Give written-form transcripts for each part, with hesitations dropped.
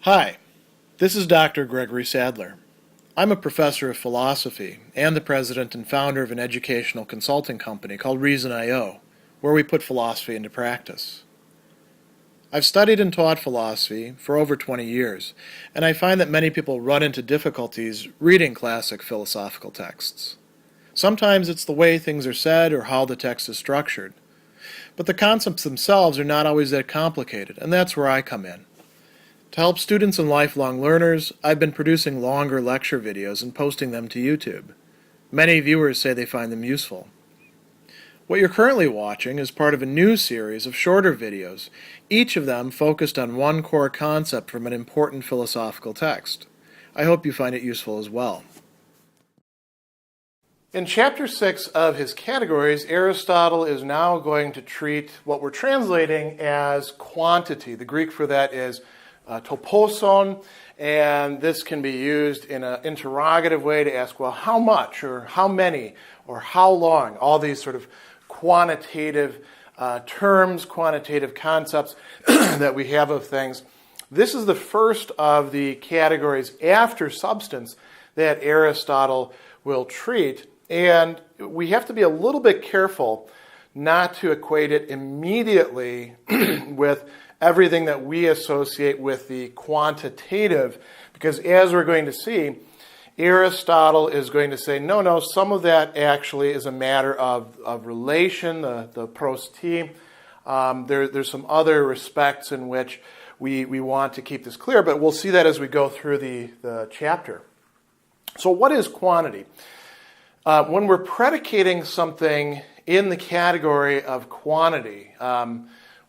Hi, this is Dr. Gregory Sadler. I'm a professor of philosophy and the president and founder of an educational consulting company called Reason.io, where we put philosophy into practice. I've studied and taught philosophy for over 20 years, and I find that many people run into difficulties reading classic philosophical texts. Sometimes it's the way things are said or how the text is structured. But the concepts themselves are not always that complicated, and that's where I come in. To help students and lifelong learners, I've been producing longer lecture videos and posting them to YouTube. Many viewers say they find them useful. What you're currently watching is part of a new series of shorter videos, each of them focused on one core concept from an important philosophical text. I hope you find it useful as well. In Chapter 6 of his categories, Aristotle is now going to treat what we're translating as quantity. The Greek for that is to poson, and this can be used in an interrogative way to ask, well, how much, or how many, or how long, all these sort of quantitative terms, quantitative concepts that we have of things. This is the first of the categories after substance that Aristotle will treat, and we have to be a little bit careful not to equate it immediately with everything that we associate with the quantitative, because as we're going to see, Aristotle is going to say, no, some of that actually is a matter of relation, the pros t. There's some other respects in which we want to keep this clear, but we'll see that as we go through the chapter. So what is quantity? When we're predicating something in the category of quantity,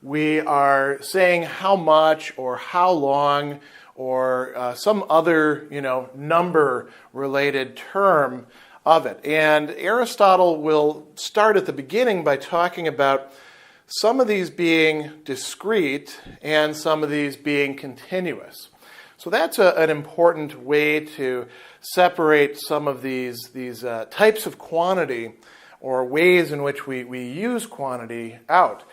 we are saying how much or how long or some other, number-related term of it. And Aristotle will start at the beginning by talking about some of these being discrete and some of these being continuous. So that's an important way to separate some of these types of quantity or ways in which we use quantity out.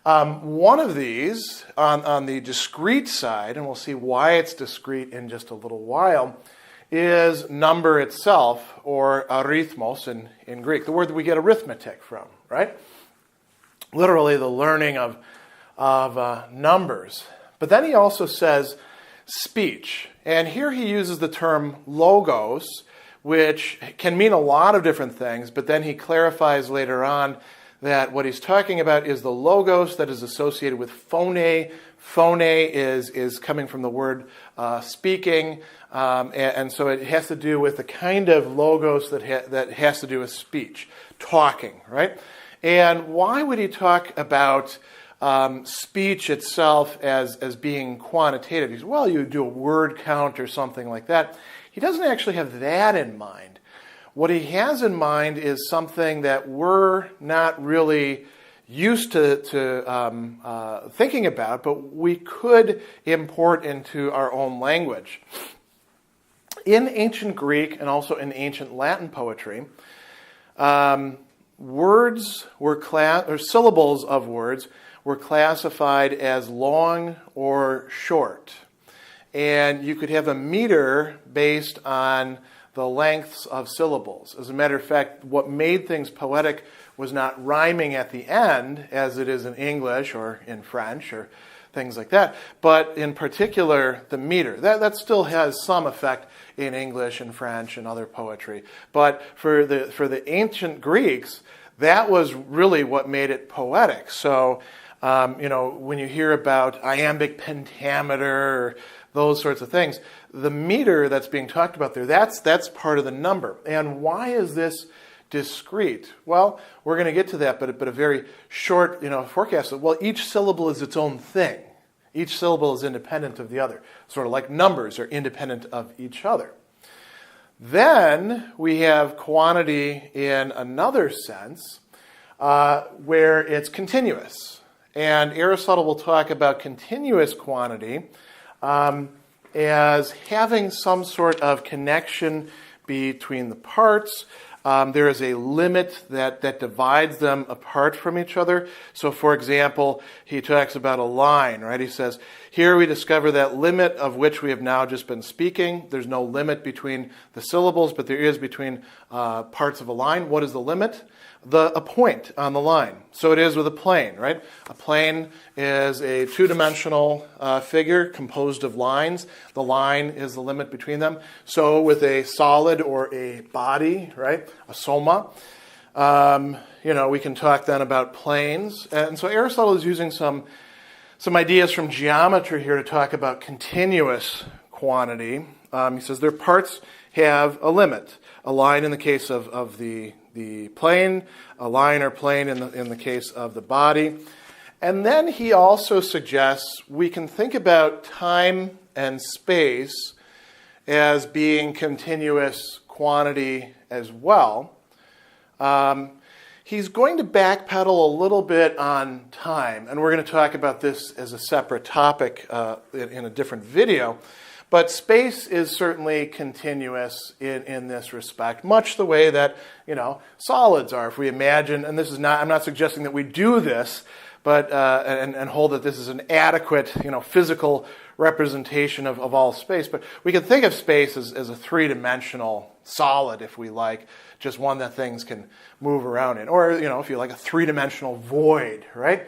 One of these, on the discrete side, and we'll see why it's discrete in just a little while, is number itself, or arithmos in Greek, the word that we get arithmetic from, right? Literally the learning of numbers. But then he also says speech. And here he uses the term logos, which can mean a lot of different things, but then he clarifies later on that what he's talking about is the logos that is associated with phone. Phone is coming from the word speaking, and so it has to do with the kind of logos that has to do with speech, talking, right? And why would he talk about speech itself as being quantitative? He says, well, you do a word count or something like that. He doesn't actually have that in mind. What he has in mind is something that we're not really used to thinking about, but we could import into our own language. In ancient Greek and also in ancient Latin poetry, words were syllables of words were classified as long or short, and you could have a meter based on the lengths of syllables. As a matter of fact, what made things poetic was not rhyming at the end, as it is in English or in French or things like that, but in particular the meter. That still has some effect in English and French and other poetry. But for the ancient Greeks, that was really what made it poetic. So, when you hear about iambic pentameter or those sorts of things, the meter that's being talked about there, that's part of the number. And why is this discrete? Well, we're going to get to that, but a very short, forecast. Well, each syllable is its own thing. Each syllable is independent of the other, sort of like numbers are independent of each other. Then we have quantity in another sense, where it's continuous. And Aristotle will talk about continuous quantity as having some sort of connection between the parts, there is a limit that divides them apart from each other. So, for example, he talks about a line, right? He says, here we discover that limit of which we have now just been speaking. There's no limit between the syllables, but there is between parts of a line. What is the limit? A point on the line. So it is with a plane, right? A plane is a two-dimensional figure composed of lines. The line is the limit between them. So with a solid or a body, right? A soma, we can talk then about planes. And so Aristotle is using some ideas from geometry here to talk about continuous quantity. He says their parts have a limit. A line in the case of the plane, a line or plane in the case of the body. And then he also suggests we can think about time and space as being continuous quantity as well. He's going to backpedal a little bit on time, and we're going to talk about this as a separate topic in a different video. But space is certainly continuous in this respect, much the way that, solids are. If we imagine, and I'm not suggesting that we do this, but and hold that this is an adequate, physical representation of all space. But we can think of space as a three-dimensional solid, if we like, just one that things can move around in. Or, if you like, a three-dimensional void, right?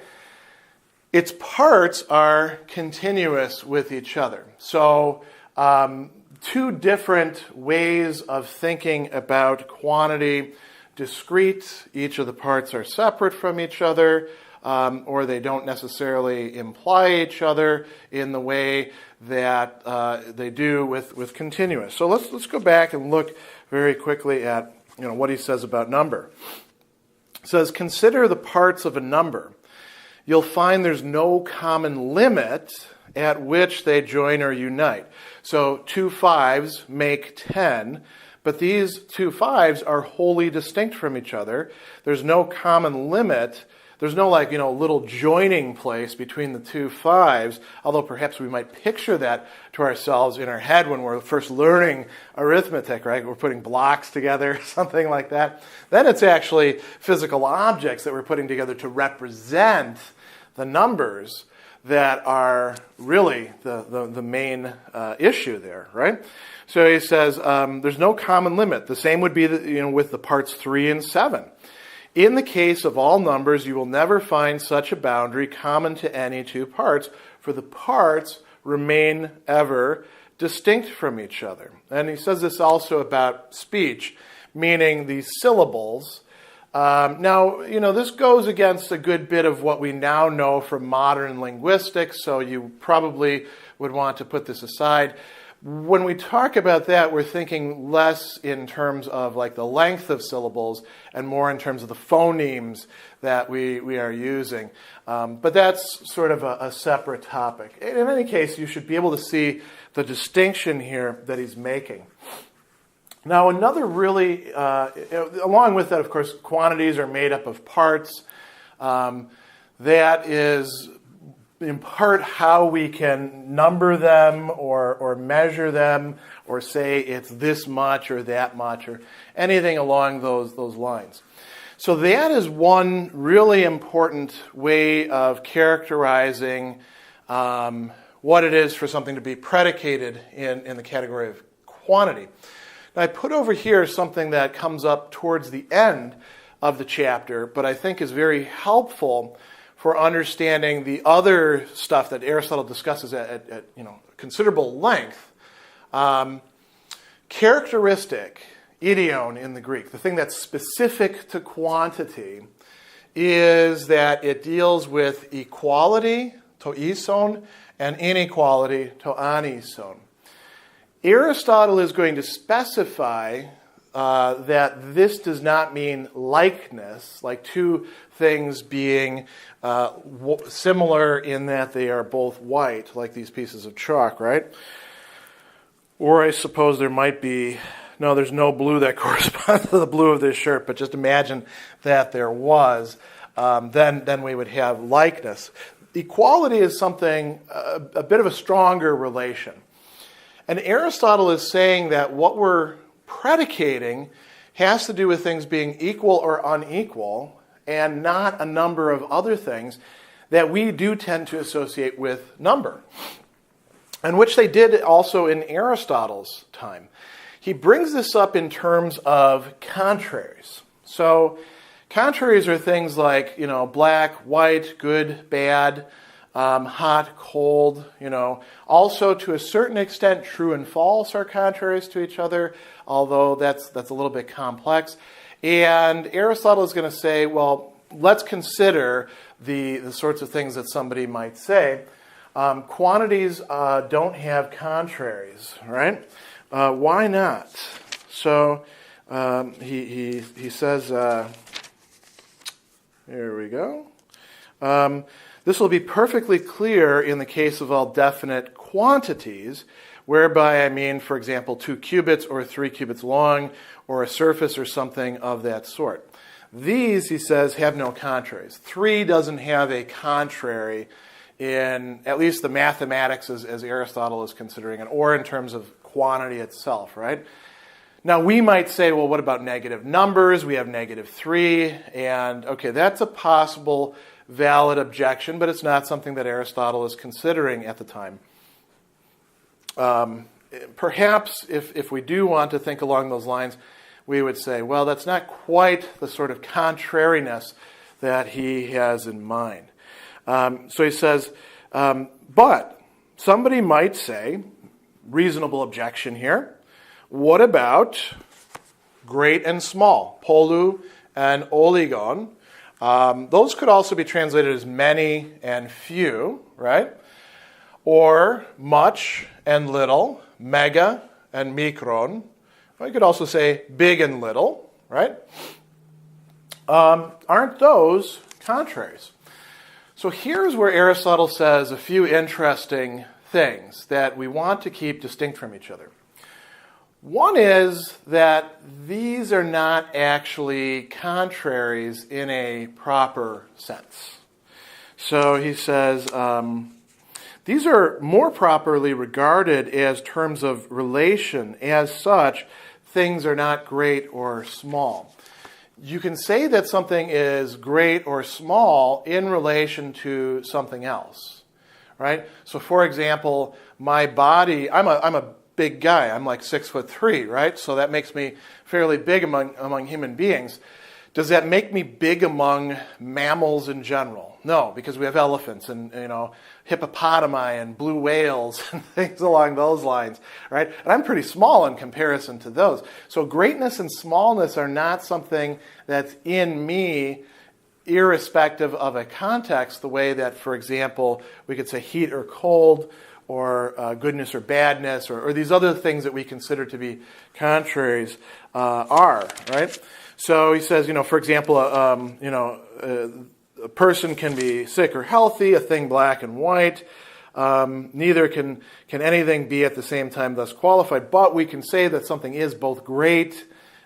Its parts are continuous with each other. So, two different ways of thinking about quantity. Discrete, each of the parts are separate from each other, or they don't necessarily imply each other in the way that they do with continuous. So let's go back and look very quickly at what he says about number. He says, consider the parts of a number. You'll find there's no common limit at which they join or unite. So 2 5s make 10, but these 2 5s are wholly distinct from each other. There's no common limit. There's no little joining place between the 2 5s, although perhaps we might picture that to ourselves in our head when we're first learning arithmetic, right? We're putting blocks together, something like that. Then it's actually physical objects that we're putting together to represent the numbers that are really the main issue there, right? So he says there's no common limit. The same would be with the parts 3 and 7. In the case of all numbers, you will never find such a boundary common to any 2 parts, for the parts remain ever distinct from each other. And he says this also about speech, meaning the syllables. Now, this goes against a good bit of what we now know from modern linguistics, so you probably would want to put this aside. When we talk about that, we're thinking less in terms of the length of syllables and more in terms of the phonemes that we are using. But that's sort of a separate topic. In any case, you should be able to see the distinction here that he's making. Now, another really, along with that, of course, quantities are made up of parts. That is in part how we can number them or measure them or say it's this much or that much or anything along those lines. So that is one really important way of characterizing what it is for something to be predicated in the category of quantity. Now, I put over here something that comes up towards the end of the chapter, but I think is very helpful for understanding the other stuff that Aristotle discusses at considerable length. Characteristic, idion in the Greek, the thing that's specific to quantity, is that it deals with equality, to ison, and inequality, to anison. Aristotle is going to specify that this does not mean likeness, like two things being similar in that they are both white, like these pieces of chalk, right? Or I suppose there might be, no, there's no blue that corresponds to the blue of this shirt, but just imagine that there was, then we would have likeness. Equality is something, a bit of a stronger relation. And Aristotle is saying that what we're predicating has to do with things being equal or unequal, and not a number of other things that we do tend to associate with number, and which they did also in Aristotle's time. He brings this up in terms of contraries. So contraries are things like, black, white, good, bad, hot, cold, Also, to a certain extent, true and false are contraries to each other, although that's a little bit complex. And Aristotle is going to say, well, let's consider the sorts of things that somebody might say. Quantities don't have contraries, right? Why not? So he says, here we go. This will be perfectly clear in the case of all definite quantities, whereby I mean, for example, 2 cubits or 3 cubits long, or a surface or something of that sort. These, he says, have no contraries. 3 doesn't have a contrary in at least the mathematics as Aristotle is considering it, or in terms of quantity itself, right? Now, we might say, well, what about negative numbers? We have -3, and okay, that's a possible valid objection, but it's not something that Aristotle is considering at the time. Perhaps if we do want to think along those lines, we would say, well, that's not quite the sort of contrariness that he has in mind. So he says, but somebody might say, reasonable objection here, what about great and small, polou and oligon? Those could also be translated as many and few, right? Or much and little, mega and mikron. Or you could also say big and little, right? Aren't those contraries? So here's where Aristotle says a few interesting things that we want to keep distinct from each other. One is that these are not actually contraries in a proper sense. So he says, these are more properly regarded as terms of relation. As such, things are not great or small. You can say that something is great or small in relation to something else, right? So for example, my body, I'm a big guy. I'm like 6'3", right? So that makes me fairly big among human beings. Does that make me big among mammals in general? No, because we have elephants and hippopotami and blue whales and things along those lines, right? And I'm pretty small in comparison to those. So greatness and smallness are not something that's in me irrespective of a context, the way that, for example, we could say heat or cold, or goodness or badness, or these other things that we consider to be contraries are, right? So he says, for example, a person can be sick or healthy, a thing black and white. Neither can anything be at the same time thus qualified, but we can say that something is both great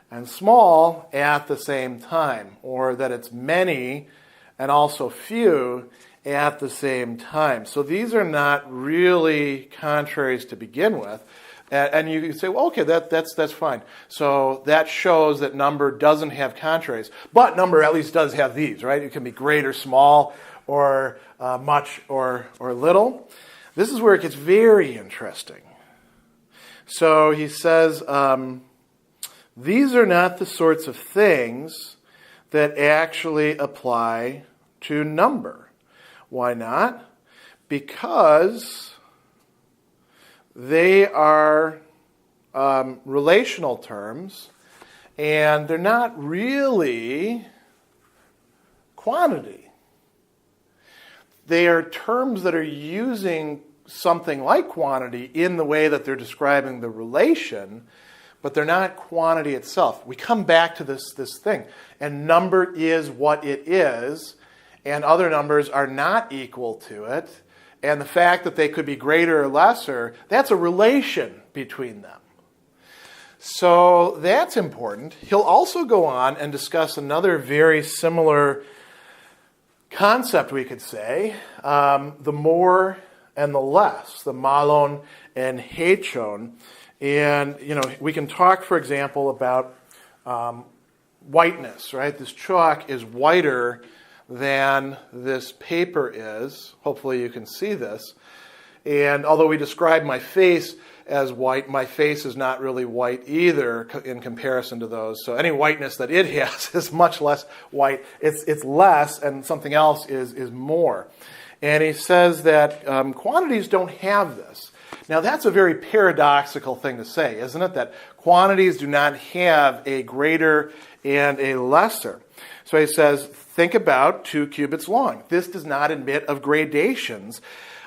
and small at the same time, or that it's many and also few at the same time. So these are not really contraries to begin with. And you can say, well, okay, that's fine. So that shows that number doesn't have contraries. But number at least does have these, right? It can be great or small, or much or little. This is where it gets very interesting. So he says, these are not the sorts of things that actually apply to number. Why not? Because they are relational terms, and they're not really quantity. They are terms that are using something like quantity in the way that they're describing the relation, but they're not quantity itself. We come back to this thing, and number is what it is, and other numbers are not equal to it, and the fact that they could be greater or lesser, that's a relation between them. So that's important. He'll also go on and discuss another very similar concept, we could say, the more and the less, the malon and hechon. And, we can talk, for example, about whiteness, right? This chalk is whiter than this paper is. Hopefully you can see this. And although we describe my face as white, my face is not really white either in comparison to those. So any whiteness that it has is much less white. It's less, and something else is more. And he says that quantities don't have this. Now that's a very paradoxical thing to say, isn't it? That quantities do not have a greater and a lesser. So he says, think about 2 cubits long. This does not admit of gradations.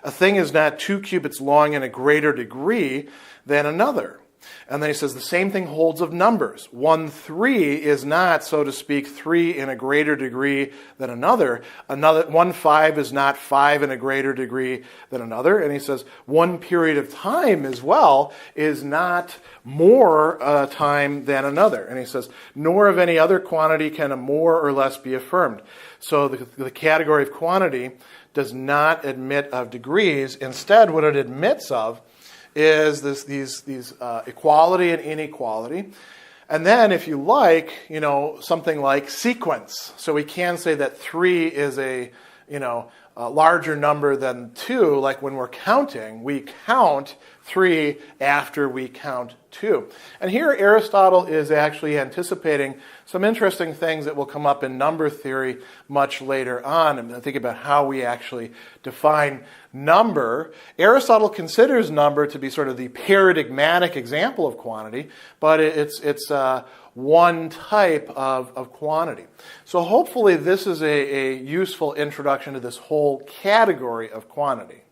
A thing is not 2 cubits long in a greater degree than another. And then he says the same thing holds of numbers. 1 3 is not, so to speak, 3 in a greater degree than another. 1 5 is not 5 in a greater degree than another. And he says 1 period of time as well is not more time than another. And he says, nor of any other quantity can a more or less be affirmed. So the category of quantity does not admit of degrees. Instead, what it admits of is these equality and inequality. And then, if you like, something like sequence. So we can say that 3 is a larger number than 2. Like when we're counting, we count 3 after we count 2. And here Aristotle is actually anticipating some interesting things that will come up in number theory much later on. And think about how we actually define number. Aristotle considers number to be sort of the paradigmatic example of quantity, but it's one type of quantity. So hopefully this is a useful introduction to this whole category of quantity.